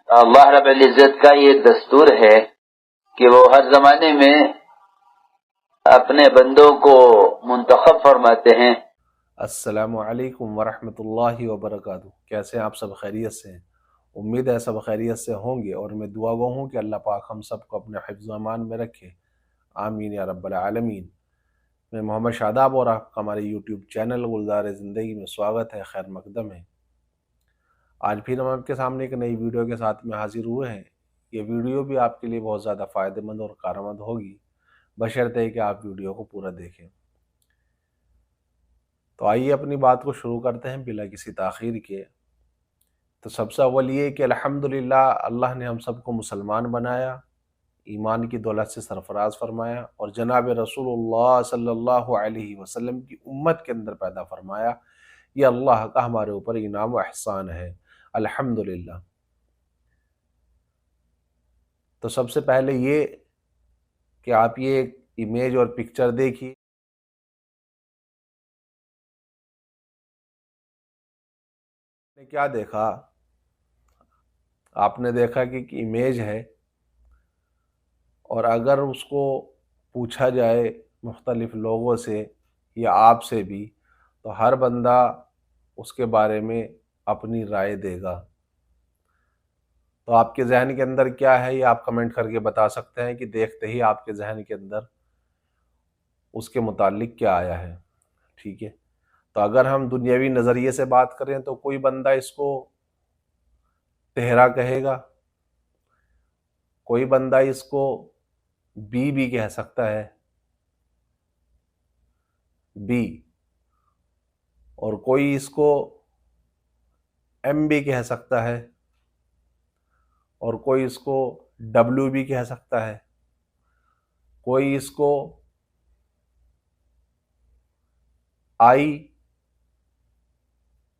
اللہ رب العزت کا یہ دستور ہے کہ وہ ہر زمانے میں اپنے بندوں کو منتخب فرماتے ہیں۔ السلام علیکم ورحمۃ اللہ وبرکاتہ۔ کیسے ہیں آپ؟ سب خیریت سے ہیں؟ امید ہے سب خیریت سے ہوں گے، اور میں دعا گو ہوں کہ اللہ پاک ہم سب کو اپنے حفظ و امان میں رکھے، آمین یا رب العالمین۔ میں محمد شاداب اور آپ کا ہمارے یوٹیوب چینل گلزار زندگی میں سواگت ہے، خیر مقدم ہے۔ آج پھر ہم آپ کے سامنے ایک نئی ویڈیو کے ساتھ میں حاضر ہوئے ہیں۔ یہ ویڈیو بھی آپ کے لیے بہت زیادہ فائدہ مند اور کارآمد ہوگی، بشرطے کہ آپ ویڈیو کو پورا دیکھیں۔ تو آئیے اپنی بات کو شروع کرتے ہیں بلا کسی تاخیر کے۔ تو سب سے اول یہ کہ الحمدللہ اللہ نے ہم سب کو مسلمان بنایا، ایمان کی دولت سے سرفراز فرمایا، اور جناب رسول اللہ صلی اللہ علیہ وسلم کی امت کے اندر پیدا فرمایا۔ یہ اللہ کا ہمارے اوپر انعام و احسان ہے، الحمدللہ۔ تو سب سے پہلے یہ کہ آپ یہ ایک امیج اور پکچر دیکھیے۔ نے کیا دیکھا؟ آپ نے دیکھا کہ ایک امیج ہے، اور اگر اس کو پوچھا جائے مختلف لوگوں سے یا آپ سے بھی، تو ہر بندہ اس کے بارے میں اپنی رائے دے گا۔ تو آپ کے ذہن کے اندر کیا ہے یہ آپ کمنٹ کر کے بتا سکتے ہیں کہ دیکھتے ہی آپ کے ذہن کے اندر اس کے متعلق کیا آیا ہے، ٹھیک ہے؟ تو اگر ہم دنیاوی نظریے سے بات کریں تو کوئی بندہ اس کو تہرا کہے گا، کوئی بندہ اس کو بی بھی کہہ سکتا ہے، بی، اور کوئی اس کو ایم بھی کہہ سکتا ہے، اور کوئی اس کو ڈبلیو بھی کہہ سکتا ہے، کوئی اس کو آئی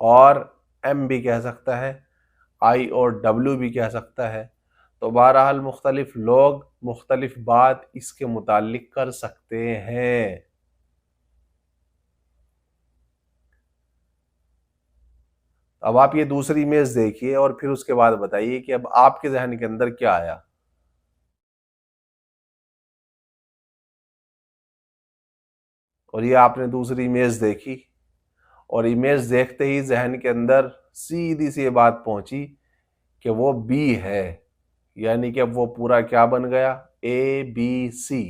اور ایم بھی کہہ سکتا ہے، آئی اور ڈبلیو بھی کہہ سکتا ہے۔ تو بہرحال مختلف لوگ مختلف بات اس کے متعلق کر سکتے ہیں۔ اب آپ یہ دوسری امیج دیکھیے اور پھر اس کے بعد بتائیے کہ اب آپ کے ذہن کے اندر کیا آیا۔ اور یہ آپ نے دوسری امیج دیکھی، اور امیج دیکھتے ہی ذہن کے اندر سیدھی سی یہ بات پہنچی کہ وہ بی ہے، یعنی کہ اب وہ پورا کیا بن گیا؟ اے بی سی۔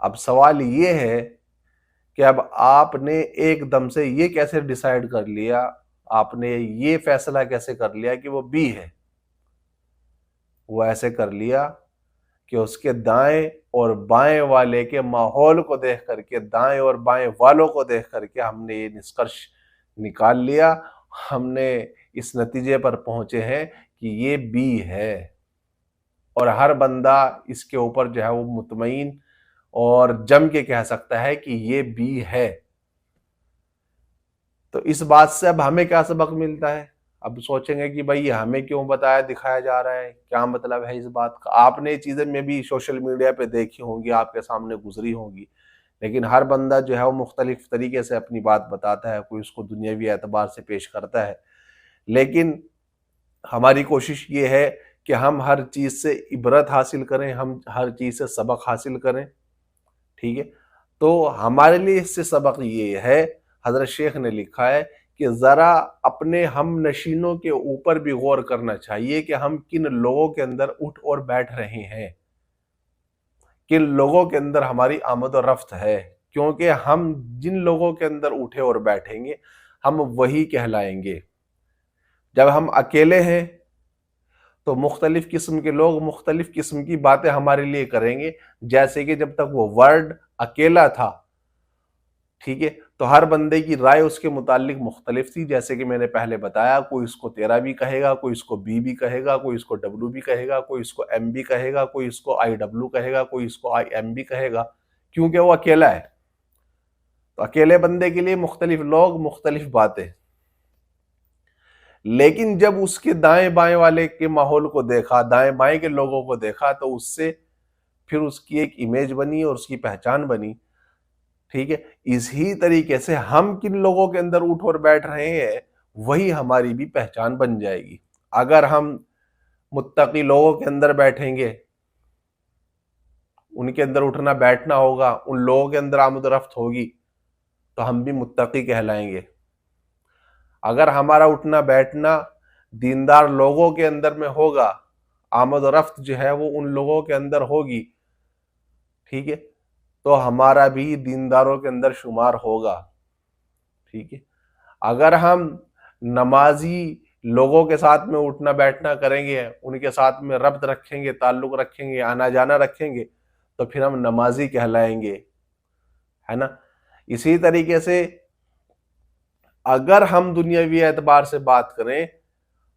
اب سوال یہ ہے کہ اب آپ نے ایک دم سے یہ کیسے ڈیسائیڈ کر لیا، آپ نے یہ فیصلہ کیسے کر لیا کہ وہ بی ہے؟ وہ ایسے کر لیا کہ اس کے دائیں اور بائیں والے کے ماحول کو دیکھ کر کے، دائیں اور بائیں والوں کو دیکھ کر کے ہم نے یہ نسکرش نکال لیا، ہم نے اس نتیجے پر پہنچے ہیں کہ یہ بی ہے۔ اور ہر بندہ اس کے اوپر جو ہے وہ مطمئن اور جم کے کہہ سکتا ہے کہ یہ بی ہے۔ تو اس بات سے اب ہمیں کیا سبق ملتا ہے؟ اب سوچیں گے کہ بھائی ہمیں کیوں بتایا دکھایا جا رہا ہے، کیا مطلب ہے اس بات کا؟ آپ نے یہ چیزیں میں بھی سوشل میڈیا پہ دیکھی ہوں گی، آپ کے سامنے گزری ہوں گی، لیکن ہر بندہ جو ہے وہ مختلف طریقے سے اپنی بات بتاتا ہے، کوئی اس کو دنیاوی اعتبار سے پیش کرتا ہے۔ لیکن ہماری کوشش یہ ہے کہ ہم ہر چیز سے عبرت حاصل کریں، ہم ہر چیز سے سبق حاصل کریں، ٹھیک ہے؟ تو ہمارے لیے اس سے سبق یہ ہے، حضرت شیخ نے لکھا ہے کہ ذرا اپنے ہم نشینوں کے اوپر بھی غور کرنا چاہیے کہ ہم کن لوگوں کے اندر اٹھ اور بیٹھ رہے ہیں، کن لوگوں کے اندر ہماری آمد و رفت ہے، کیونکہ ہم جن لوگوں کے اندر اٹھے اور بیٹھیں گے ہم وہی کہلائیں گے۔ جب ہم اکیلے ہیں تو مختلف قسم کے لوگ مختلف قسم کی باتیں ہمارے لیے کریں گے، جیسے کہ جب تک وہ ورڈ اکیلا تھا، ٹھیک ہے، تو ہر بندے کی رائے اس کے متعلق مختلف تھی، جیسے کہ میں نے پہلے بتایا، کوئی اس کو تیرا بھی کہے گا، کوئی اس کو بی بھی کہے گا، کوئی اس کو ڈبلو بھی کہے گا، کوئی اس کو ایم بھی کہے گا، کوئی اس کو آئی ڈبلو کہے گا، کوئی اس کو آئی ایم بھی کہے گا، کیونکہ وہ اکیلا ہے۔ تو اکیلے بندے کے لیے مختلف لوگ مختلف باتیں، لیکن جب اس کے دائیں بائیں والے کے ماحول کو دیکھا، دائیں بائیں کے لوگوں کو دیکھا، تو اس سے پھر اس کی ایک امیج بنی اور اس کی پہچان بنی، ٹھیک ہے؟ اسی طریقے سے ہم کن لوگوں کے اندر اٹھ اور بیٹھ رہے ہیں وہی ہماری بھی پہچان بن جائے گی۔ اگر ہم متقی لوگوں کے اندر بیٹھیں گے، ان کے اندر اٹھنا بیٹھنا ہوگا، ان لوگوں کے اندر آمد و رفت ہوگی، تو ہم بھی متقی کہلائیں گے۔ اگر ہمارا اٹھنا بیٹھنا دیندار لوگوں کے اندر میں ہوگا، آمد و رفت جو ہے وہ ان لوگوں کے اندر ہوگی، ٹھیک ہے، تو ہمارا بھی دینداروں کے اندر شمار ہوگا، ٹھیک ہے۔ اگر ہم نمازی لوگوں کے ساتھ میں اٹھنا بیٹھنا کریں گے، ان کے ساتھ میں ربط رکھیں گے، تعلق رکھیں گے، آنا جانا رکھیں گے، تو پھر ہم نمازی کہلائیں گے، ہے نا۔ اسی طریقے سے اگر ہم دنیاوی اعتبار سے بات کریں،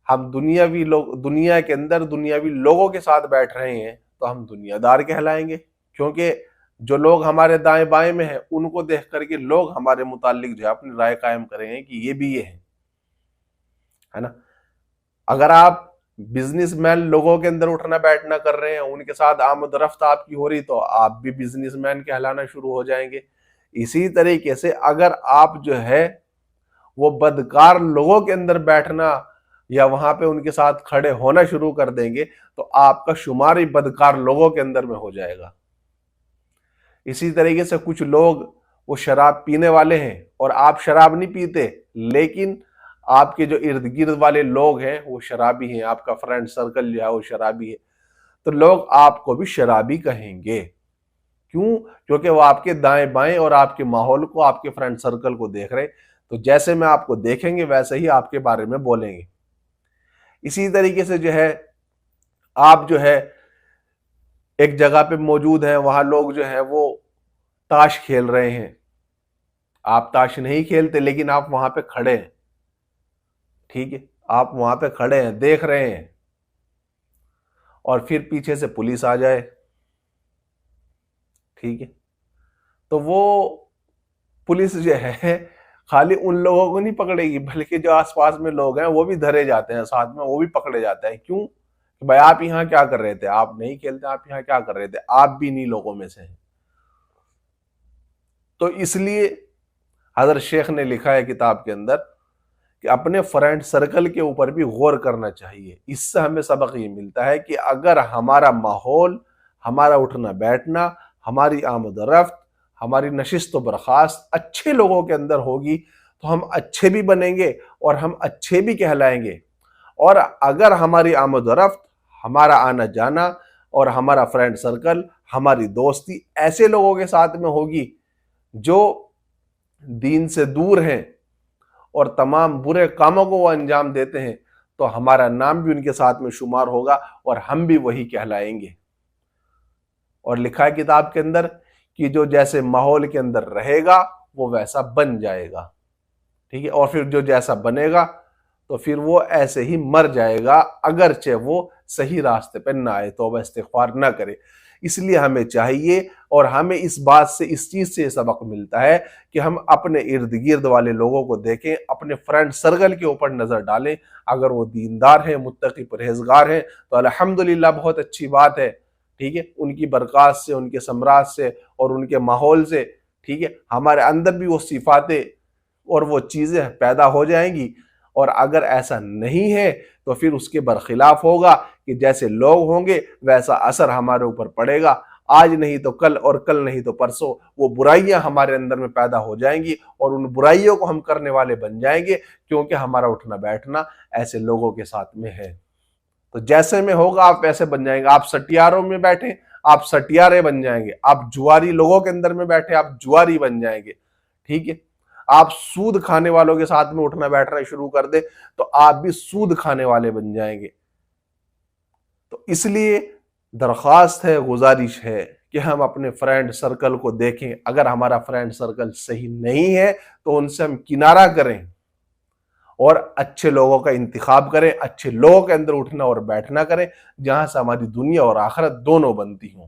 ہم دنیا کے اندر دنیاوی لوگوں کے ساتھ بیٹھ رہے ہیں، تو ہم دنیا دار کہلائیں گے، کیونکہ جو لوگ ہمارے دائیں بائیں میں ہیں ان کو دیکھ کر کے لوگ ہمارے متعلق جو ہے اپنی رائے قائم کریں گے کہ یہ بھی یہ ہے نا۔ اگر آپ بزنس مین لوگوں کے اندر اٹھنا بیٹھنا کر رہے ہیں، ان کے ساتھ آمد و رفت آپ کی ہو رہی، تو آپ بھی بزنس مین کہلانا شروع ہو جائیں گے۔ اسی طریقے سے اگر آپ جو ہے وہ بدکار لوگوں کے اندر بیٹھنا یا وہاں پہ ان کے ساتھ کھڑے ہونا شروع کر دیں گے، تو آپ کا شمار ہی بدکار لوگوں کے اندر میں ہو جائے گا۔ اسی طریقے سے کچھ لوگ وہ شراب پینے والے ہیں اور آپ شراب نہیں پیتے، لیکن آپ کے جو ارد گرد والے لوگ ہیں وہ شرابی ہیں، آپ کا فرینڈ سرکل جو ہے وہ شرابی ہے، تو لوگ آپ کو بھی شرابی کہیں گے۔ کیوں؟ کیونکہ وہ آپ کے دائیں بائیں اور آپ کے ماحول کو، آپ کے فرینڈ سرکل کو دیکھ رہے، تو جیسے میں آپ کو دیکھیں گے ویسے ہی آپ کے بارے میں بولیں گے۔ اسی طریقے سے جو ہے آپ جو ہے ایک جگہ پہ موجود ہیں، وہاں لوگ جو ہے وہ تاش کھیل رہے ہیں، آپ تاش نہیں کھیلتے لیکن آپ وہاں پہ کھڑے ہیں، ٹھیک ہے، آپ وہاں پہ کھڑے ہیں دیکھ رہے ہیں، اور پھر پیچھے سے پولیس آ جائے، ٹھیک ہے، تو وہ پولیس جو ہے خالی ان لوگوں کو نہیں پکڑے گی، بلکہ جو آس پاس میں لوگ ہیں وہ بھی دھرے جاتے ہیں، ساتھ میں وہ بھی پکڑے جاتے ہیں۔ کیوں؟ کہ بھائی آپ یہاں کیا کر رہے تھے، آپ نہیں کھیلتے، آپ یہاں کیا کر رہے تھے، آپ بھی انہی لوگوں میں سے ہیں۔ تو اس لیے حضرت شیخ نے لکھا ہے کتاب کے اندر کہ اپنے فرینڈ سرکل کے اوپر بھی غور کرنا چاہیے۔ اس سے ہمیں سبق یہ ملتا ہے کہ اگر ہمارا ماحول، ہمارا اٹھنا بیٹھنا، ہماری آمد و رفت، ہماری نشست و برخاست اچھے لوگوں کے اندر ہوگی، تو ہم اچھے بھی بنیں گے اور ہم اچھے بھی کہلائیں گے۔ اور اگر ہماری آمد و رفت، ہمارا آنا جانا اور ہمارا فرینڈ سرکل، ہماری دوستی ایسے لوگوں کے ساتھ میں ہوگی جو دین سے دور ہیں اور تمام برے کاموں کو وہ انجام دیتے ہیں، تو ہمارا نام بھی ان کے ساتھ میں شمار ہوگا اور ہم بھی وہی کہلائیں گے۔ اور لکھا ہے کتاب کے اندر کہ جو جیسے ماحول کے اندر رہے گا وہ ویسا بن جائے گا، ٹھیک ہے، اور پھر جو جیسا بنے گا تو پھر وہ ایسے ہی مر جائے گا، اگرچہ وہ صحیح راستے پہ نہ آئے، توبہ استغفار نہ کرے۔ اس لیے ہمیں چاہیے، اور ہمیں اس بات سے، اس چیز سے سبق ملتا ہے کہ ہم اپنے ارد گرد والے لوگوں کو دیکھیں، اپنے فرینڈ سرکل کے اوپر نظر ڈالیں، اگر وہ دیندار ہیں، متقی پرہیزگار ہیں، تو الحمدللہ بہت اچھی بات ہے، ٹھیک ہے، ان کی برکات سے، ان کے ثمرات سے اور ان کے ماحول سے، ٹھیک ہے، ہمارے اندر بھی وہ صفاتیں اور وہ چیزیں پیدا ہو جائیں گی۔ اور اگر ایسا نہیں ہے تو پھر اس کے برخلاف ہوگا کہ جیسے لوگ ہوں گے ویسا اثر ہمارے اوپر پڑے گا، آج نہیں تو کل اور کل نہیں تو پرسوں وہ برائیاں ہمارے اندر میں پیدا ہو جائیں گی، اور ان برائیوں کو ہم کرنے والے بن جائیں گے، کیونکہ ہمارا اٹھنا بیٹھنا ایسے لوگوں کے ساتھ میں ہے۔ تو جیسے میں ہوگا آپ ویسے بن جائیں گے۔ آپ سٹیاروں میں بیٹھیں، آپ سٹیارے بن جائیں گے، آپ جواری لوگوں کے اندر میں بیٹھے، آپ جواری بن جائیں گے، ٹھیک ہے، آپ سود کھانے والوں کے ساتھ میں اٹھنا بیٹھنا شروع کر دیں تو آپ بھی سود کھانے والے بن جائیں گے۔ تو اس لیے درخواست ہے، گزارش ہے کہ ہم اپنے فرینڈ سرکل کو دیکھیں، اگر ہمارا فرینڈ سرکل صحیح نہیں ہے تو ان سے ہم کنارہ کریں اور اچھے لوگوں کا انتخاب کریں، اچھے لوگوں کے اندر اٹھنا اور بیٹھنا کریں، جہاں سے ہماری دنیا اور آخرت دونوں بنتی ہوں،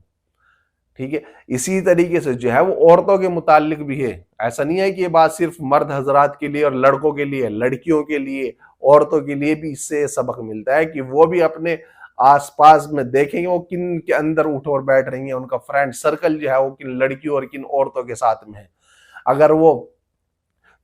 ٹھیک ہے۔ اسی طریقے سے جو ہے وہ عورتوں کے متعلق بھی ہے، ایسا نہیں ہے کہ یہ بات صرف مرد حضرات کے لیے اور لڑکوں کے لیے، لڑکیوں کے لیے، عورتوں کے لیے بھی اس سے سبق ملتا ہے کہ وہ بھی اپنے آس پاس میں دیکھیں گے وہ کن کے اندر اٹھ اور بیٹھ رہی ہیں، ان کا فرینڈ سرکل جو ہے وہ کن لڑکیوں اور کن عورتوں کے ساتھ میں ہے۔ اگر وہ